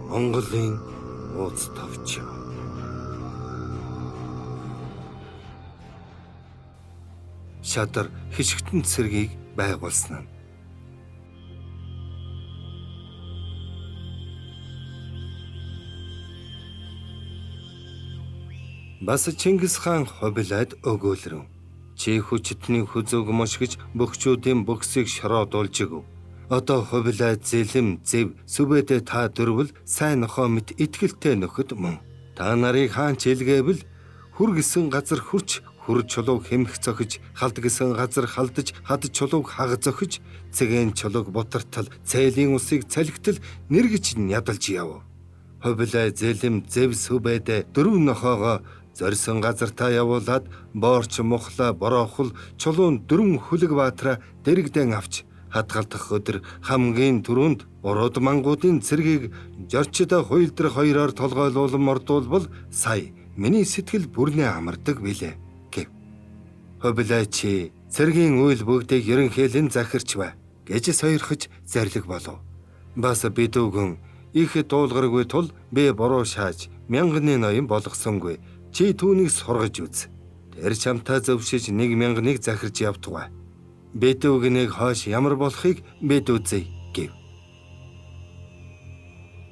Монголын ууц тавч. Шадар хишгтэн цэргийг байгуулсан нь. Бас Чингис хаан хобилайд өгөөлрөв. Чи хүчтний хүзүүг мошгиж бөхчүүдийн бөхсийг шороодуулжиг. Одоо хобилайд зэлэм зэв сүбэдэ та дөрвөл сайн нохоо мэт итгэлтэй нөхөд мөн. Та нарыг хаан чилгээвэл хүр гисэн газар хүрч хүр чулууг хэмх зохиж, халд гисэн газар халдаж, хад чулууг хаг зохиж, цэгэн чулууг бутартал, цэлийн усыг цалигтал нэргэж ядалж яв. Хобилай зэлэм зэв сүбэдэ дөрөв нохоогоо зорьсон газартаа явуулаад боорч мухла бороохол чулуун дөрвөн хүлэг баатра дэрэгдэн авч хадгалдах өдөр хамгийн түрүүнд урууд мангуудын цэргийг жорчда хуйлдрах хоёроор толгойлуулан мордуулбал сая миний сэтгэл бүрнээ амардаг билээ гэв. Хобилай чи цэргийн үйл бүгдийг ерөнхийлөн захирч бай гэж сойрхож зарлиг болов. Бас бидүүгэн их дуулгаргүй тул би буруу шааж мянганы ноён болгосонгүй. Чи түүнийг сургаж үз. Тэр чамтай зөвшөж 1000-ыг захирч явтугай. Бэдүүгнийг хойш ямар болохыг бид үзье гэв.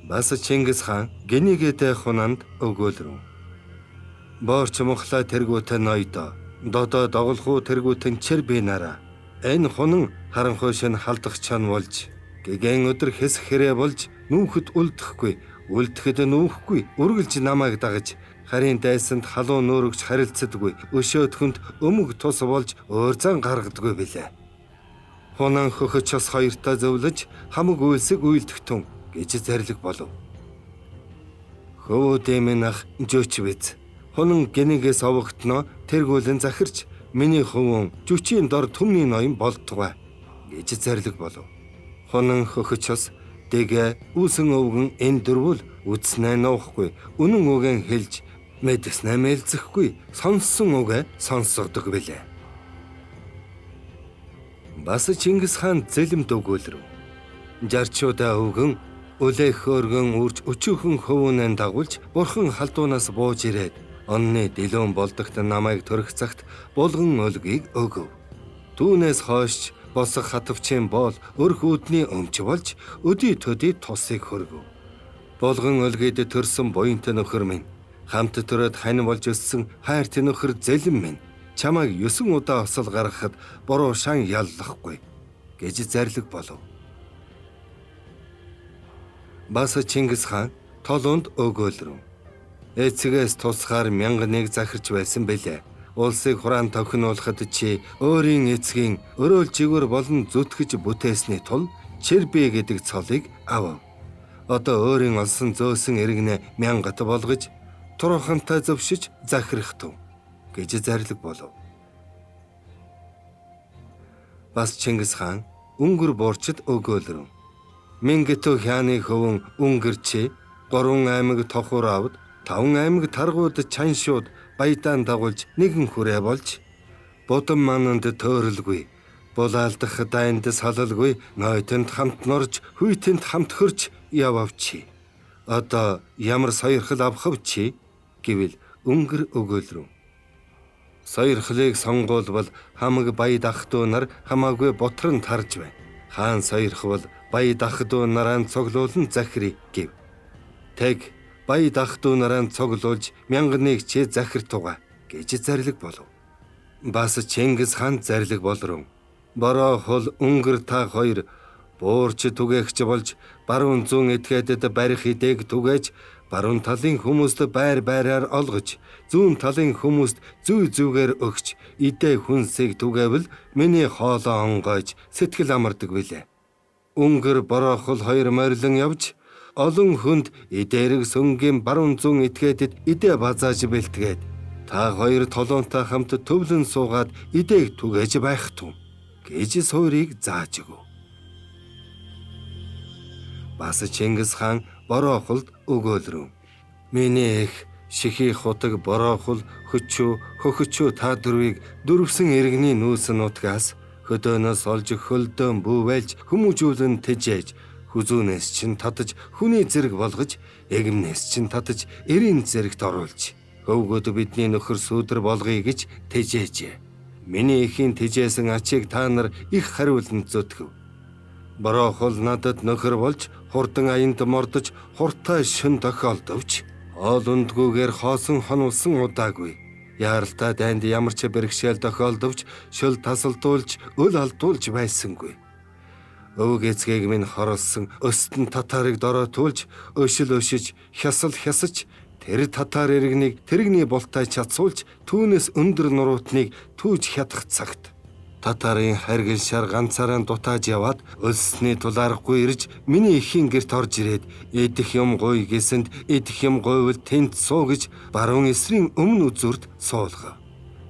Бас Чингис хаан гинийгээдэ хунанд өгөөлрөв. Боорч мухла тэргүүтэн ноёдоо додоо доголхуу тэргүүтэн чир би нараа. Энэ хунан харанхуй шин халдах чан болж гэгэн өдөр хэс хэрэ болж нүүхэд үлдэхгүй, үлдэхэд нүүхгүй үргэлж намайг дагаж харин дайсанд халуун нөөрөгч харилцдаггүй, өшөөдхөнд өмг тус болж уурзан гаргадаггүй билээ. Хунан хөхөч ус хоёртаа зөвлөж хамаг үйлсэг үйлдэхтэн гэж зарлиг болов. Хөвөөдэмэн ах жөөч биз. Хунан гинигээс овогтноо тэргүүлэн захирч миний хөвөн жүчийн дор түмний ноён болтугай гэж зарлиг болов. Хунан хөхөч ус дэгэ үүсэн өвгөн энэ дөрвөл үдснэ нуухгүй, үнэн үгэн хэлж мэдснэ мэлзэхгүй, сонссон үгэ сонсгодог билээ. Бас Чингис хаан зэлэмд өгөөлрөв. Жарчуудаа өвгөн үлээх өргөн үрж өчүүхэн хөвөнэн дагуулж бурхан халдуунаас бууж ирээд онны дэлүүн болдогт намайг төрөх цагт булган өлгийг өгөв. Түүнээс хойш босох хатвчийн боол өрх үүдний өмч болж өдий төдий тусыг хөргөв. Булган өлгийд төрсөн буянт нөхөр минь, хамт төрөд хань болж өссөн хайрт нөхөр зэлэм минь, чамайг 9 удаа осол гаргахад буруу шан яллахгүй гэж зарлиг болов. Бас Чингис хаан толоонд өгөөлрөв. Эцгээс тусгаар 1000-ыг захирч байсан бэлээ. Улсыг хураан тохинуулахад чи өөрийн эцгийн өрөөл жигүүр болон зүтгэж бүтээсний тул Чирби гэдэг цолыг авав. Одоо өөрийн олсон зөөсөн иргэнэ 1000-т болгож турхантай зөвшөж захирахтав гэж зарлиг болов. Бас Чингис хаан өнгөр буурчид өгөөлрөв. Мингэтө хяаны хөвөн өнгөрчээ 3 аймаг тохур авд 5 аймаг таргууд чаншууд баядаан дагуулж нэгэн хүрээ болж будам мананд төөрөлгүй булаалдах дайнд салалгүй нойтонд хамт норж хүйтэнд хамт хөрч явавчи. Одоо ямар сойрхол авах чи гэвэл өнгөр өгөөлрөв. Сойрхлыг сонгуулбал хамаг баяд ах トゥ нар хамаагүй ботрон тарж байна. Хаан сойрхвал баяд ах トゥ нараа цоглуулан захирий гэв. Тэг баяд ах トゥ нараа цоглуулж 1000-ыг чи захиртугай гэж зарлиг болов. Бас Чингис хаан зарлиг болров. Бороо хол өнгөр та хоёр буурч түгээгч болж баруун зүүн этгээдэд барих идэг түгээж баруун талын хүмүүст байр байраар олгож зүүн талын хүмүүст зүй зүүгээр өгч идэ хүнсийг түгээвэл миний хоолоо онгойж сэтгэл амардаг билээ. Өнгөр борохол хоёр морилон явж олон хүнд идэрэг сөнгийн баруун зүүн этгээдэд идэ базааж бэлтгээд та хоёр толоонтой хамт төвлөн суугаад идэг түгээж байх тун гэж суурийг зааж өгөв. Бас Чингис хаан борохолд өгөөлрөв. Миний эх шихий хутаг борохол хөхөчөө та дөрвийг дөрвсөн иргэний нүүс нутгаас хөдөөнөөс олж хөлдөөн бүүвэлж хүмүүжүүлэн тэжээж хүзүүнээс чинь татаж хүний зэрэг болгож, эгэмнээс чинь татаж эрийн зэрэгт оруулж, хөвгөд бидний нөхөр сүүдэр болгоё гэж тэжээжээ. Миний эхийн тэжээсэн ачийг та нар их хариулан зүтгэв. Борохол надад нөхөр болж, хурдан аянд мордож, хуртай шөн тохиолдовч, хоолундгүйгээр хоосон хонвсон удаагүй. Яаралтай дайнд ямар ч бэрхшээл тохиолдовч, шөл тасалдуулж, өл алдуулж байсангүй. Өвөг эцгийг минь хорлсон, өстөн татарыг дороотуулж, өшил өшиж, хясал хясаж, тэр татар иргэнийг тэрэгний бултай чацуулж, түүнээс өндөр нуруутныг түүж хятах цагт. Татарын харгил шар ганцаараа дутааж яваад өлсөний тулаарахгүй ирж миний эхийн герт орж ирээд идэх юм гуй гэсэнд идэх юм гуйвал тэнд суу гэж баруун эсрийн өмнө үзүүрт суулгав.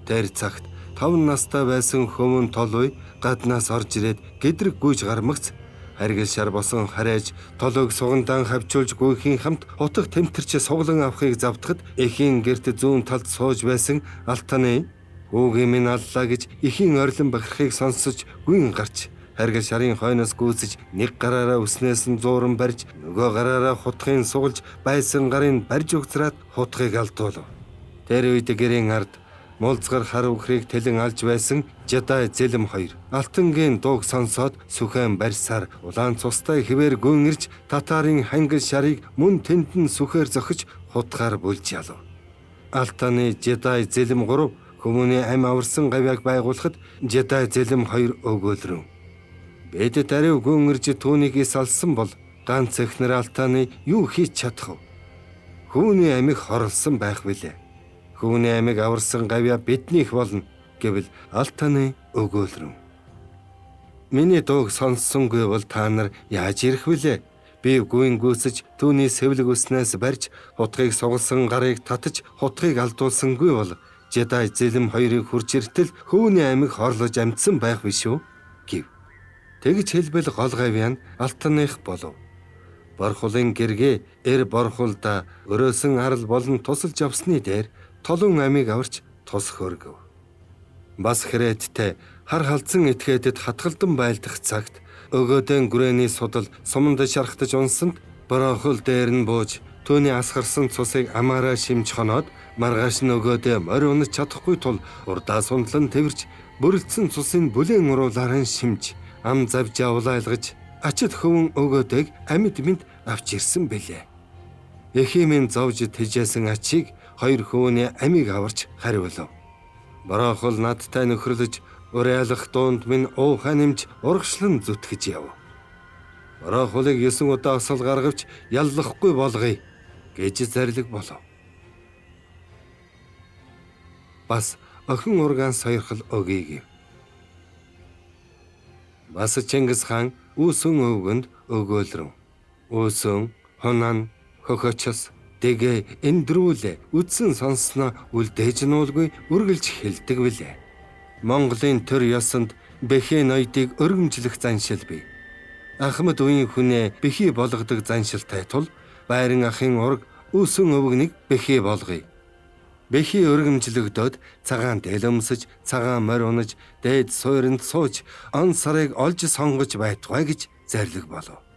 Тэр цагт 5 настай байсан хүмүүн толуй гаднаас орж ирээд гэдрэг гүйж гармагц харгил шар босон харайж толойг сугандаан хавчуулж гүйхийн хамт утга тэмтэрч суглан авахыг завдахад эхийн герт зүүн талд сууж байсан Алтаны "Хүүгийн минь аллаа" гэж эхийн орилон бахархыг сонсож гүйн гарч харгил шарын хойноос гүйцэж нэг гараараа өснөөс нь зууран барьж нөгөө гараараа хутгын сугалж байсан гарын барьж угцраад хутгыг алдуулв. Тэр үед гэрийн ард мулзгар хар үхрийг тэлэн алж байсан Жадай Зэлэм хоёр алтангийн дууг сонсоод сүхэн барьсаар улаан цустай хэвээр гүн ирж татарын хангил шарыг мөн тэндэн сүхээр зохиж хутгаар бүлж ялв. Алтаны Жадай Зэлэм 3 хүмүүний ам аварсан гавьяаг байгуулахад Жадай Зэлэм 2 өгөөлрөв. Бид даруй гүн ирж түүнийг салсан бол ганц эхнэр Алтаны юу хийж чадах вэ? Хүүний амиг хорлсон байх билээ. Хүүний амиг аварсан гавьяа биднийх болно гэвэл Алтаны өгөөлрөв. Миний дууг сонссонгүй бол та нар яаж ирэх вүлээ? Би гүйн гүйцэж түүний сэвлэг өснөөс барьж хутгыг сугалсан гарыг татаж хутгыг алдуулсангүй бол Жадай Зэлэм 2-ыг хурж иртэл хүүний амиг хорлож амьдсан байх биш үү? Гэв. Тэгж хэлбэл гол гавьяа нь Алтаных болов. Борхолын гэргээ борхолда өрөөсөн арал болон тусалж авсны дээр толон амиг аварч тус хөргөв. Бас хэрэттэй хар халдсан этгээдэд хатгалдан байлдах цагт өгөөдөн гүрэний судал суманд шархтаж унсанд борохол дээр нь бууж түүний асгарсан цусыг амаараа шимж хоноод маргааш нь өгөөдөө морь унаж чадахгүй тул урдаа сундлан тэрч бүрэлдсэн цусыг бүлээн уруулаар нь шимж ам завж явлайлгаж ачид хөвөн өгөөдөг амьд мэд авч ирсэн бэлээ. Эхимийн зовж тэжээсэн ачийг 2 хөвөний амийг аварч хариулв. Борохол надтай нөхрөлж уриалах дуунд минь уухаа нэмж урагшлан зүтгэж яв. Борохолыг 9 удаа осол гаргавч яллахгүй болгоё гэж зарлиг болов. Бас охин ургаан сойрхол өгье гэв. Бас Чингис хаан Үүсэн өвгөнд өгөөлрөв. Үүсэн, Хунан, Хохочос, Дэгэ эндрүүлээ үдсэн сонсноо үлдээж нуулгүй үргэлж хэлдэг билээ. Монголын төр ёсонд Бэхэ ноёдыг өргөмжлөх заншил бий. Ахмад үеийн хүнээ бэхий болгодог заншилтай тул байран ахын ураг Үүсэн өвгнийг бэхий болгоё. Бэхий өргөмжлөгдөөд цагаан дэлөмсөж, цагаан морь унаж, дээд суйранд сууж, он сарыг олж сонгож байтугай гэж зарлиг болов.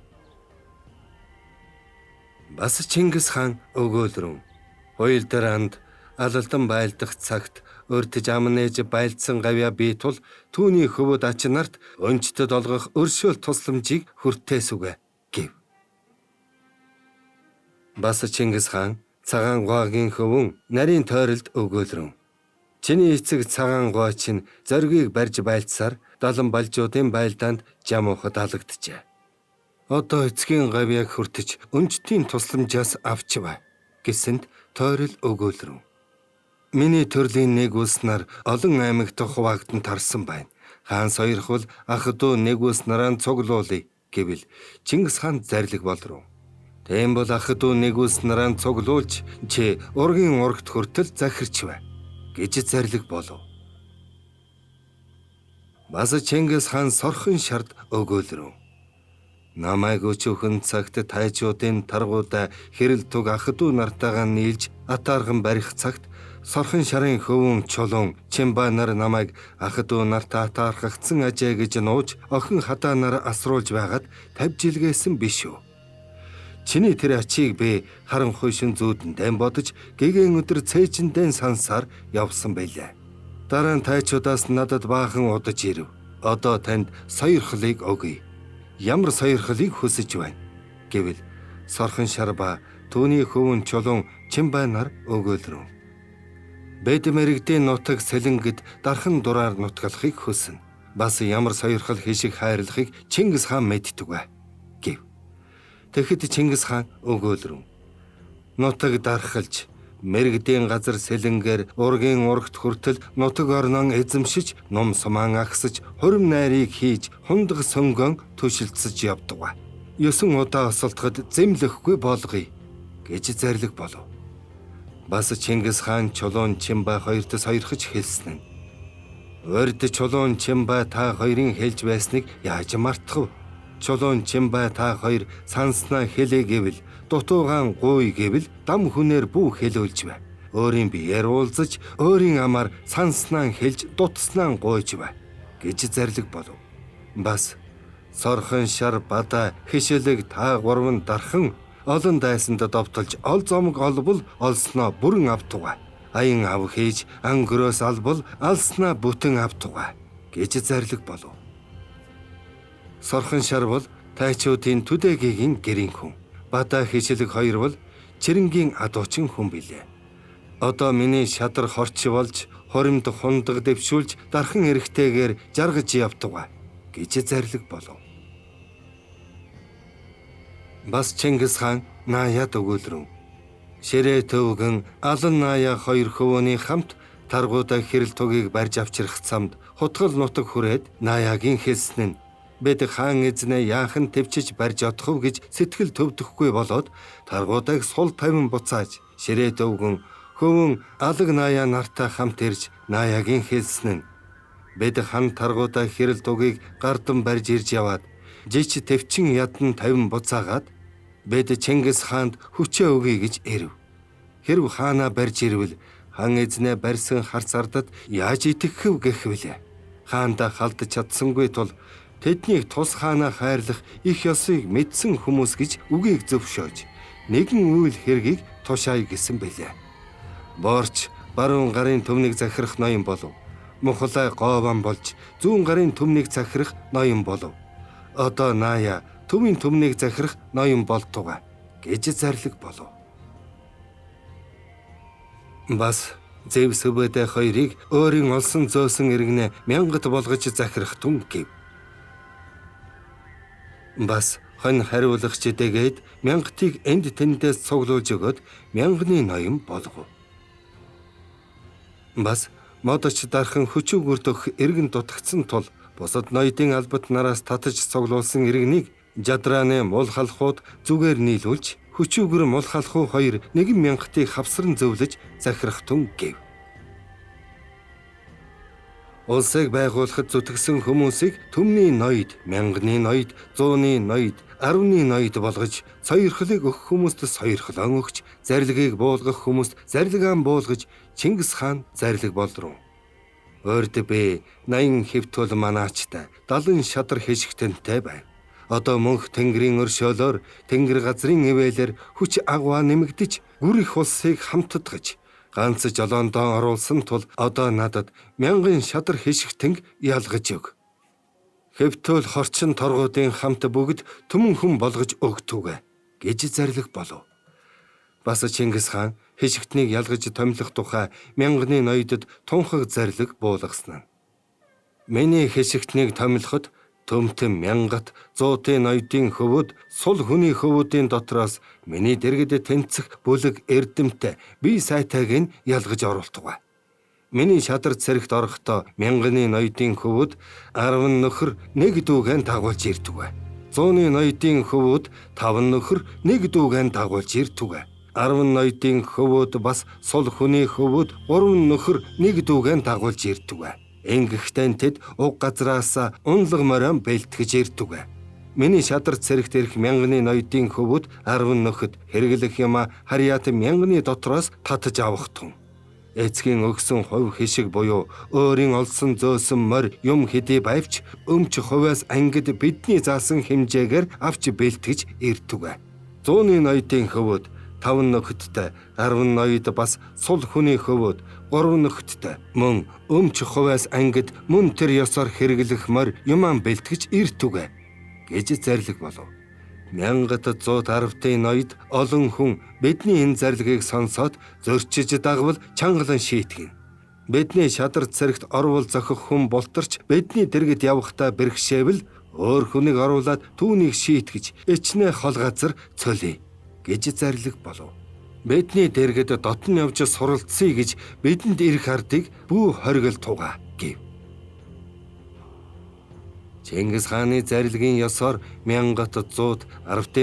Бас Чингис хаан өгөөлрөв. Хоёулдэр анд алалдан байлдах цагт өртөж ам нээж байлдсан гавьяа бий тул түүний хөвөд ач нарт өнчтөд олгох өршөөл тусламжийг хүртээсүгэ гэв. Бас Чингис хаан цагаан гуагийн хөвөн нарийн тойролд өгөөлрөв. Чиний эцэг цагаан гуай чинь зоргийг барьж байлцсаар далан балжуудын байлдаанд жамуухад алгджээ. Одоо эцгийн гавьяаг хүртэж өнчтийн тусламжаас авч бай гэсэнд тойрол өгөөлрөв. Миний төрлийн нэг улс нар олон аймагт хуваагдсан тарсан байна. Хаан сойрхол ах дүү нэг улс нараа цуглуулъя гэвэл Чингис хаан зарлиг болров. Тийм бол ах дүү нэг улс нараа цуглуулж чи ургийн урагт хүртэл захирч бай гэж зарлиг болов. Бас Чингис хаан сорхон шард өгөөлрөв. Намайг өчүүхэн цагт тайчуудын таргуудаа хэрэл туг ах дүү нартайгаа нийлж атаархан барих цагт сорхон шарын хөвөн чулуун Чимба нар намайг ах дүү нартай атаархагдсан ажээ гэж нууж охин хадаа нар асруулж байгаад 50 жилгээсэн биш үү? Чиний тэр ачийг би харанхуй шин зүүдэндээ бодож гэгээн өдөр цээжиндээ сансаар явсан байлаа. Дараа нь тайчудаас надад баахан удаж ирэв. Одоо танд сойрхлыг өгье. Ямар сойрхлыг хүсэж байна гэвэл сорхон шар ба түүний хөвөн чулуун Чимба нар өгөөлрөв. Бэд мэрэгдийн нутаг сэлэнгэд дархан дураар нутгалахыг хүснэ. Бас ямар сойрхол хишиг хайрлахыг Чингис хаан мэддэг бай гэв. Тэгэхэд Чингис хаан өгөөлрөв. Нутаг дархалж мэрэгдийн газар сэлэнгээр ургийн урагт хүртэл нутаг орнон эзэмшиж, ном сумаан агсаж, хурим найрыг хийж, хундаг сонгон түшилцэж явдаг. 9 удаа осолтоход зэмлэхгүй болгоё гэж зарлиг болов. Бас Чингис хаан чулуун Чимба хоёрт сойрхож хэлсэн нь. Урд чулуун Чимба та хоёрын хэлж байсныг яаж мартах вэ? Чулуун Чимба та хоёр санснаа хэлээ гэвэл, дутуугаан гуй гэвэл дам хүнээр бүү хэлүүлж бай. Өөрийн биеэр уулзаж, өөрийн амаар санснаа хэлж, дутснаа гуйж бай гэж зарлиг болов. Бас сорхон шар бада хишэлэг та гурван дархан олон дайсанд довтолж ол зомог олбол олсноо бүрэн автугай. Аян ав хийж ангөрөөс албол алснаа бүтэн автугай гэж зарлиг болов. Сорхон шар бол тайчуудын төдөөгийн гэрийн хүн. Бада хишэлэг хоёр бол чирэнгийн адуучин хүн билээ. Одоо миний шадар хорч болж хоримд хундаг дэвшүүлж дархан эрэгтэйгээр жаргаж явтугай гэж зарлиг болов. Бас Чингис хаан наяад өгөөлрөв. Ширээ төвгөн алан наяа хоёр хөвөөний хамт таргуудаа хэрэл тугийг барьж авчрах цамд хутгал нутаг хүрээд наяагийн хэлсэн нь бид хаан эзнээ яахан төвчж барьж одох вэ гэж сэтгэл төвдөхгүй болоод таргуудыг сул тавин буцааж ширээ төвгөн хөвөн алаг наяа нартай хамт ирж наяагийн хэлсэн нь бид хан таргуудаа хэрэл тугийг гардан барьж ирж яваад жич төвчин ядан тавин буцаагаад бид Чингис хаанд хүчээ өгье гэж ирэв. Хэрв хаанаа барьж ирвэл хан эзнээ барьсан харц ардад яаж итгэх вэ гэх вүлээ. Хаанда халдаж чадсангүй тул тэднийг тус хаанаа хайрлах их ёсыг мэдсэн хүмүүс гэж үгийг зөвшөөж нэгэн үйл хэргийг тушаая гэсэн бэлээ. Борч баруун гарын төмнийг захирах ноён болов. Мухлай гован болж зүүн гарын төмнийг захирах ноён болов. Одоо наяа төмийн төмнийг захирах ноён болтугай гэж зарлиг болов. Бас Зевс өвөдөө хоёрыг өөрийн олсон зөөсөн иргэнэ мянгат болгож захирах түн гэв. Бас хон хариулагч дэгээд мянгатыг энд тэндээс цуглуулж өгöd мянганы ноён болгов. Бас модоч дархан хүчүүгүрдөх иргэн дутагдсан тул бусад ноёдын албат нараас татаж цуглуулсан иргэнийг жадрааны мул халахууд зүгээр нийлүүлж хүчүүгэр мул халахуу хоёр нэгэн мянгатыг хавсран зөвлөж захирах түн гэв. Улсыг байгуулахад зүтгэсэн хүмүүсийг төмний ноёд, мянганы ноёд, зууны ноёд, 10-ны ноёд болгож сойрхлыг өгөх хүмүүст сойрхлон өгч, зарилгийг буулгах хүмүүст зарилгаан буулгаж Чингис хаан зарлиг болдров. Урд бэ 80 хэвтүүл манаачтай 70 шадар хишгтэнтэй байв. Одоо мөнх тэнгэрийн өршөөлөөр тэнгэр газрын ивэлэр хүч агваа нэмэгдэж гүр их улсыг хамтдагч ганц жолоондоо оруулсан тул одоо надад 1000 шадар хишгтэнг ялгаж өг. Хэвтүүл хорчин торгуудын хамт бүгд түмэн хүн болгож өгтүгэ гэж зарлиг болов. Бас Чингис хаан хишгтнийг ялгаж томилох тухай мянганы ноёдод тунхаг зарлиг буулгасан. Миний хишгтнийг томилоход төмтөн мянгат зуутын ноёдын хөвөд сул хүний хөвүүдийн дотроос миний дэргэд тэнцэх бүлэг эрдэмтэй бие сайтайг нь ялгаж оруултугай. Миний шадар цэрэгт орохдоо мянганы ноёдын хөвөд 10 нөхөр нэг дүүгэн дагуулж ирдүгэй. 100-ны ноёдын хөвөд 5 нөхөр нэг дүүгэн дагуулж ирдүгэй. 10 ноёдын хөвөд бас сул хүний хөвөд 3 нөхөр нэг дүүгэн дагуулж ирдүгэй. Ингэхдээ тэд уг газраас унлаг морин бэлтгэж ирдүгэ. Миний шадар цэрэгт ирэх мянганы ноёдын хөвөд 10 нөхөд хэрэглэх юм харьяат мянганы дотроос татаж авах тун. Эцгийн өгсөн хувь хишиг буюу өөрийн олсон зөөсөн морь юм хэдий байвч өмч хувиас ангид бидний заасан хэмжээгээр авч бэлтгэж иртүгэ. 100-ны ноёдын хөвөд 5 нөхөдтэй, 10 ноёд бас сул хүний хөвөд 3 нөхөдтэй. Мөн өмч хувиас ангид мөн тэр ёсоор хэрэглэх морь юман бэлтгэж иртүгэ гэж зарлиг болов. 1110 ноёд олон хүн бидний энэ зарлигийг сонсоод зөрчиж дагвал чангалан шийтгэн. Бидний шадар цэрэгт орвол зохих хүн болторч бидний дэргэд явахдаа бэрхшээвэл өөр хүнийг оруулаад түүнийг шийтгэж ичнэ хол газар цөлий гэж зарлиг болов. Бидний дэргэд дотн явж суралцъя гэж бидэнд ирэх ардыг бүү хоригл туга гэв. Чингис хааны зарлигийн ёсоор 1110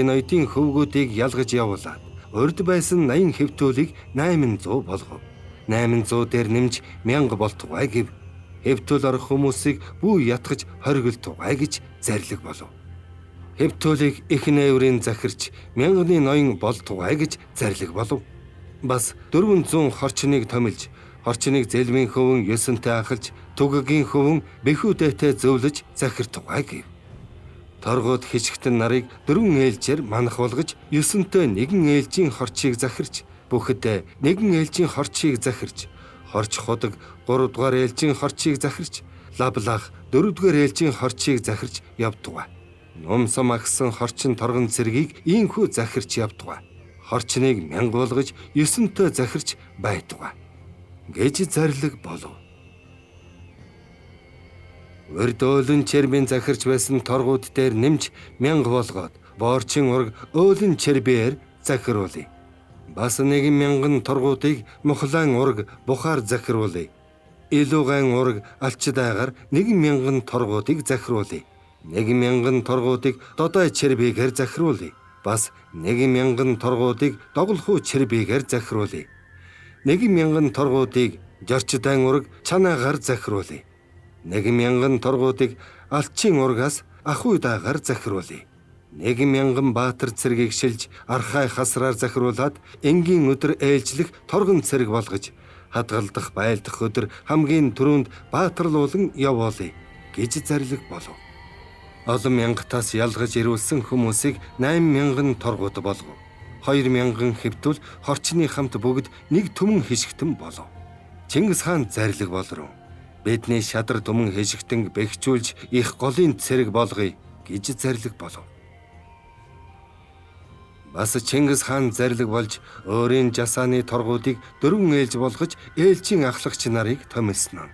ноёдын хөвгүүдийг ялгаж явуулаад урд байсан 80 хэвтүүлийг 800 болгов. 800 дээр нэмж 1000 болтугай гэв. Хэвтүүл орох хүмүүсийг бүү ятгаж хоригл тугай гэж зарлиг болов. Хэвтүүлийг их нээврийн захирч 1000-ны ноён болтугай гэж зарлиг болов. Бас 400 хорчныг томилж хорчныг зэлмийн хөвөн 9-тэй ахалж түгэгийн хөвөн бэхүүдэйтэй зөвлөж захир тугай гэв. Торгууд хишгтэн нарыг 4 ээлжээр манах болгож 9-тэй нэгэн ээлжийн хорчийг захирч бүхэдээ нэгэн ээлжийн хорчийг захирч хорч худаг 3 дугаар ээлжийн хорчийг захирч лаблах 4 дугаар ээлжийн хорчийг захирч явдгаа. Нумсам агсан хорчин торгон цэргийг ийхүү захирч явдгаа. Хорчныг 1000 болгож 9-тэй захирч байдгаа гэж зарлиг болов. Урд өөлөн чербийн захирч байсан торгууд дээр нэмж 1000 болгоод боорчин ураг өөлөн чербээр захируулъя. Бас 1000 торгуудыг мухлаан ураг бухаар захируулъя. Илүүгайн ураг алчдаагаар 1000 торгуудыг захируулъя. 1000 торгуудыг додой чербигээр захируулъя. Бас 1000 торгуудыг доголхуу чербигээр захируулъя. 1000 торгуудыг жорчдаан ураг чанаагаар захируулъя. 1000 торгуудыг алчин ургаас ахуй даагаар захируулъя. 1000 баатар цэргийг шилж архай хасраар захируулад энгийн өдөр ээлжлэх торгон цэрэг болгож хадгалдах байлдах өдөр хамгийн түрүүнд баатарлуулан явуулъя гэж зарлиг болов. Олон мянгатаас ялгаж ирүүлсэн хүмүүсийг 8000 торгууд болгов. 2000 хэвтүүл хорчны хамт бүгд нэг түмэн хишгтэн болов. Чингис хаан зарлиг болров. Бидний шадар түмэн хишгтэн бэхжүүлж их голын цэрэг болгоё гэж зарлиг болов. Бас Чингис хаан зарлиг болж өөрийн жасааны торгуудыг 4 ээлж болгож ээлжийн ахлагч нарыг томилсон.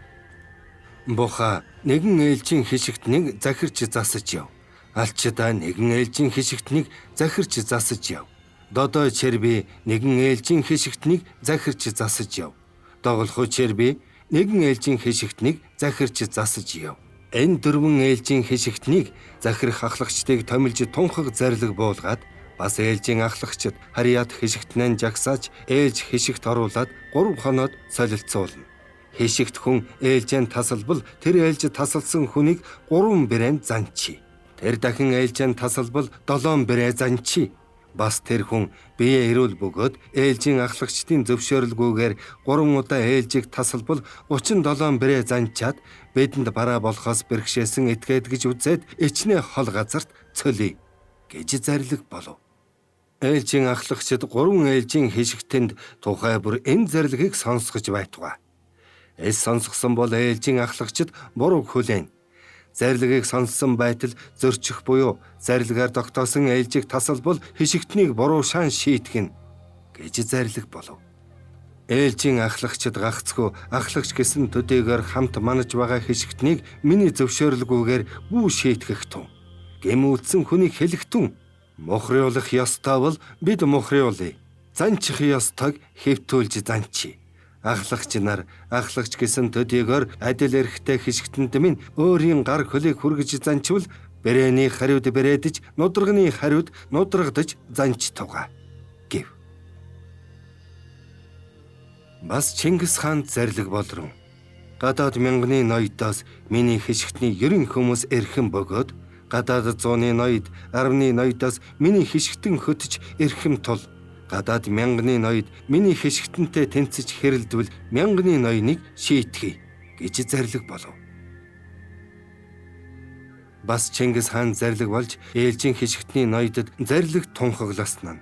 Буха нэгэн ээлжийн хишгтнийг захирч засаж яв. Алчдаа нэгэн ээлжийн хишгтнийг захирч засаж яв. Додой черби нэгэн ээлжийн хишгтнийг захирч засаж яв. Доголхуу черби нэгэн ээлжийн хишгтнийг захирч засаж яв. Энэ 4 ээлжийн хишгтнийг захирах ахлагчдыг томилж тунхаг зарлиг буулгаад бас ээлжийн ахлагчид харьяат хишгтнэн жагсааж ээлж хишгт оруулаад 3 хоноод солилцуулна. Хишгт хүн ээлжэн тасалбал тэр ээлж тасалсан хүнийг 3 брэнд занчи. Тэр дахин ээлжэн тасалбал 7 бэрэ занчи. Бас тэр хүн бие эрүүл бөгөөд ээлжийн ахлагчдын зөвшөөрлгүйгээр 3 удаа ээлжийг тасалбал 37 бэрэ занчаад бидэнд бараа болохоос бэрхшээсэн этгээд гэж үзээд ичнэ хол газарт цөлий гэж зарлиг болов. Ээлжийн ахлагчид 3 ээлжийн хишгтэнд тухай бүр энэ зарлигийг сонсгож байтугай. Сонсгосон бол ээлжийн ахлагчид буруу хүлээн. Зарлигийг сонссон байтал зөрчих буюу зарлигаар тогтоосон ээлжийг тасалбал хишгтнийг буруу шаан шийтгэн гэж зарлиг болов. Ээлжийн ахлагчид гагцгүй ахлагч гэсэн төдийгээр хамт манаж байгаа хишгтнийг миний зөвшөөрлгүйгээр бүү шийтгэх тун. Гэмүүлсэн хүнийг хэлэхтун. Мухриулах ёстой бол бид мухриулъя. Занчих ёстойг хэвтүүлж занчи. Ахлагч нар ахлагч гэсэн төдийгээр адил эрхтэй хишгтэнд минь өөрийн гар хөлийг хүргэж занчвал брэний хариуд бэрээдэж нудрагны хариуд нудрагдаж занч туга гэв. Бас Чингис хаан зарлиг болрон. Гадаад 1000-ны ноёдоос миний хишгтний 90 хүмүүс эрхэм бөгөөд гадаад 100-ны ноёд 10-ны ноёдоос миний хишгтэн хөтж эрхэм тул Гадаад мянганы ноёд миний хишгтэнтэй тэнцэж хэрэлдвэл мянганы ноёныг шийтгэе гэж зарлиг болов. Бас Чингис хаан зарлиг болж ээлжийн хишгтний ноёдод зарлиг тунхагласнаа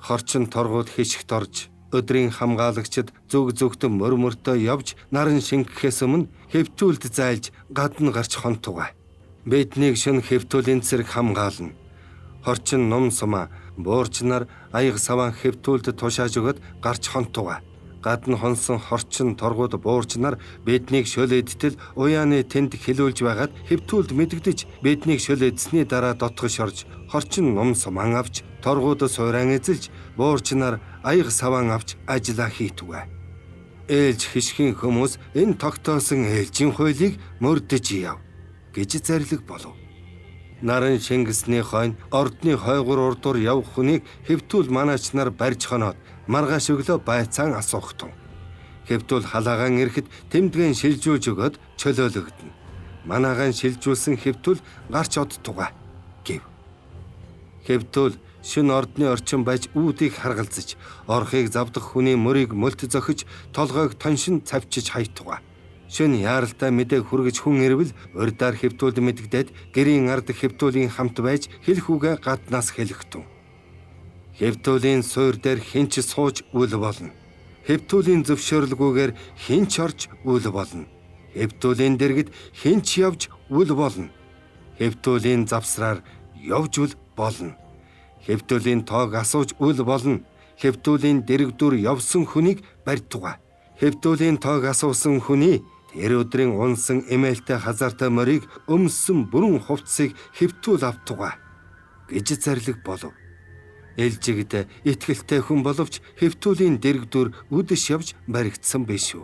хорчин торгууд хишгт орж өдрийн хамгаалагчид зүгтэн мөрмөртөө явж наран шингэхээс өмнө хэвтүүлд зайлж гадна гарч хонтугай. Биднийг шөн хэвтүүлийн цэрэг хамгаална. Хорчин ном сумаа буурч нар аяг саван хэвтүүлд тушааж өгöd гарч хонтугай. Гадна хонсон хорчин торгууд буурч нар биднийг шөлөөдтөл уяаны тэнд хилүүлж байгаад хэвтүүлд мэдэгдэж биднийг шөлөөдсөний дараа дотгош орж хорчин ном суман авч торгууд сууран эзэлж буурч нар аяг саван авч ажиллаа хийтүгэ. Ээлж хишгийн хүмүүс энэ тогтоосон ээлжийн хуулийг мөрдөж яв гэж зарлиг болов. Наран Шингисний хойно ордны хойгор урдуур явх хүнийг хэвтүүл манаач нар барьж хоноод маргааш өглөө байцаан асуухтун. Хэвтүүл халаагаан ирэхэд тэмдгэн шилжүүлж өгöd чөлөөлөгдөнө. Манаагаан шилжүүлсэн хэвтүүл гарч одтугай гэв. Хэвтүүл шин ордны орчин байж үүдийг харгалзаж, орхийг завдах хүний мөрийг мөлт зохиж, толгойг тоншин цавчиж хайтугай. Шин яаралтай мэдээ хүргэж хүн ирвэл урдаар хэвтүүлд мэдэгдээд гэрийн ард хэвтүүлийн хамт байж хэлхүүгээ гаднаас хэлэхтун. Хэвтүүлийн суур дээр хинч сууж үл болно. Хэвтүүлийн зөвшөөрлгүйгээр хинч орж үл болно. Хэвтүүлийн дэргэд хинч явж үл болно. Хэвтүүлийн завсраар явж үл болно. Хэвтүүлийн тоог асууж үл болно. Хэвтүүлийн дэрэгдүр явсан хүнийг барьтугай. Хэвтүүлийн тоог асуусан хүний тэр өдрийн унсан эмээлтэй хазаартай морийг өмссөн бүрэн хувцсыг хэвтүүл автугай гэж зарлиг болов. Ээлжигд итгэлтэй хүн боловч хэвтүүлийн дэрэгдүр үдэш явж баригдсан биш үү.